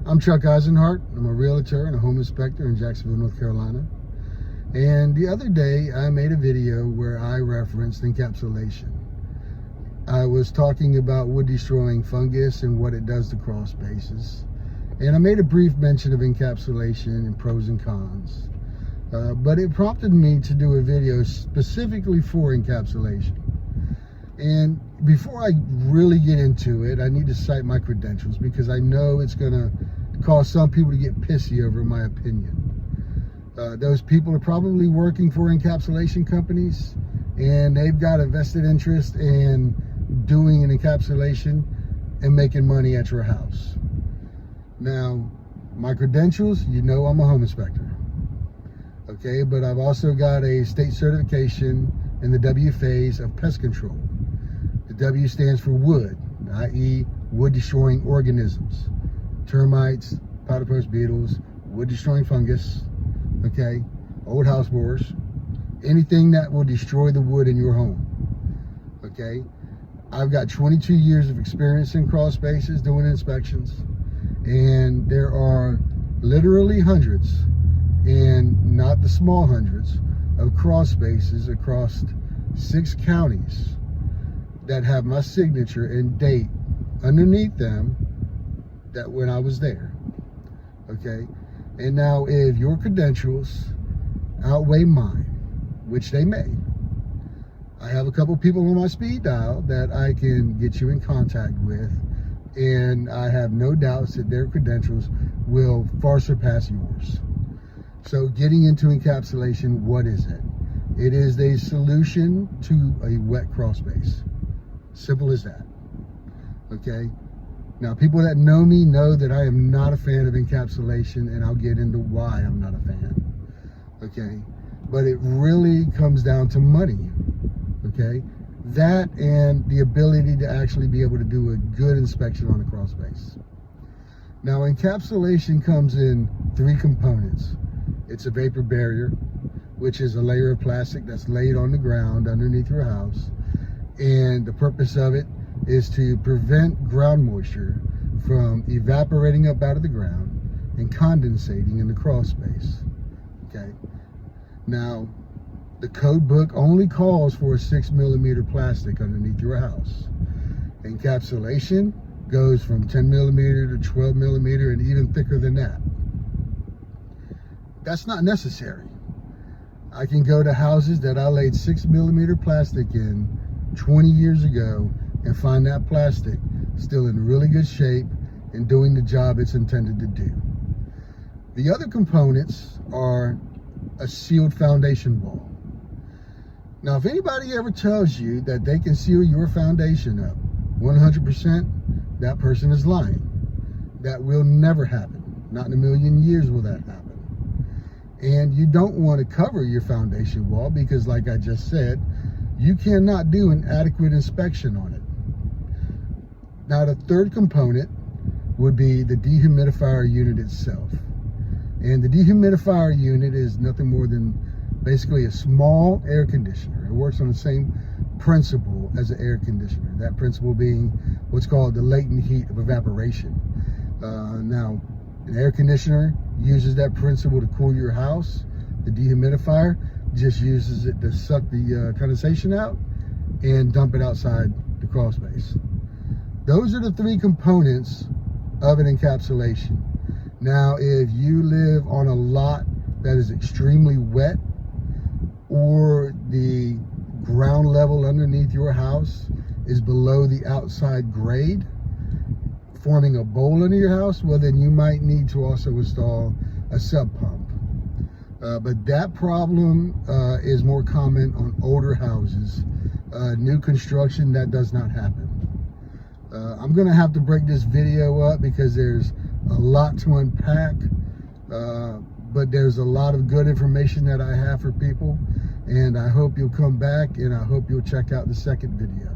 I'm Chuck Isenhart. I'm a realtor and a home inspector in Jacksonville, North Carolina. And the other day I made a video where I referenced encapsulation. I was talking about wood destroying fungus and what it does to crawl spaces. And I made a brief mention of encapsulation and pros and cons. But it prompted me to do a video specifically for encapsulation. And before I really get into it, I need to cite my credentials because I know it's going to cause some people to get pissy over my opinion. Those people are probably working for encapsulation companies and they've got a vested interest in doing an encapsulation and making money at your house. Now, my credentials, you know I'm a home inspector. Okay, but I've also got a state certification in the W phase of pest control. The W stands for wood, i.e. wood destroying organisms. Termites, powder post beetles, wood destroying fungus, okay, old house borers, anything that will destroy the wood in your home, okay. I've got 22 years of experience in crawl spaces doing inspections, and there are literally hundreds, and not the small hundreds, of crawl spaces across 6 counties that have my signature and date underneath them that when I was there, okay? And now if your credentials outweigh mine, which they may, I have a couple people on my speed dial that I can get you in contact with, and I have no doubts that their credentials will far surpass yours. So getting into encapsulation, what is it? It is a solution to a wet crawl space. Simple as that, okay? Now, people that know me know that I am not a fan of encapsulation, and I'll get into why I'm not a fan, okay? But it really comes down to money, okay? That and the ability to actually be able to do a good inspection on a crawl space. Now, encapsulation comes in 3 components. It's a vapor barrier, which is a layer of plastic that's laid on the ground underneath your house. And the purpose of it is to prevent ground moisture from evaporating up out of the ground and condensating in the crawl space, okay? Now, the code book only calls for a 6mm plastic underneath your house. Encapsulation goes from 10mm to 12mm and even thicker than that. That's not necessary. I can go to houses that I laid 6mm plastic in 20 years ago and find that plastic still in really good shape and doing the job it's intended to do. The other components are a sealed foundation wall. Now, if anybody ever tells you that they can seal your foundation up 100%, that person is lying. That will never happen. Not in a million years will that happen. And you don't want to cover your foundation wall because, like I just said, you cannot do an adequate inspection on it. Now, the third component would be the dehumidifier unit itself. And the dehumidifier unit is nothing more than basically a small air conditioner. It works on the same principle as an air conditioner. That principle being what's called the latent heat of evaporation. Now, an air conditioner uses that principle to cool your house. The dehumidifier just uses it to suck the condensation out and dump it outside the crawl space. Those are the 3 components of an encapsulation. Now, if you live on a lot that is extremely wet, or the ground level underneath your house is below the outside grade, forming a bowl under your house, well, then you might need to also install a sub pump. But that problem is more common on older houses. New construction, that does not happen. I'm gonna have to break this video up because there's a lot to unpack, but there's a lot of good information that I have for people, and I hope you'll come back, and I hope you'll check out the second video.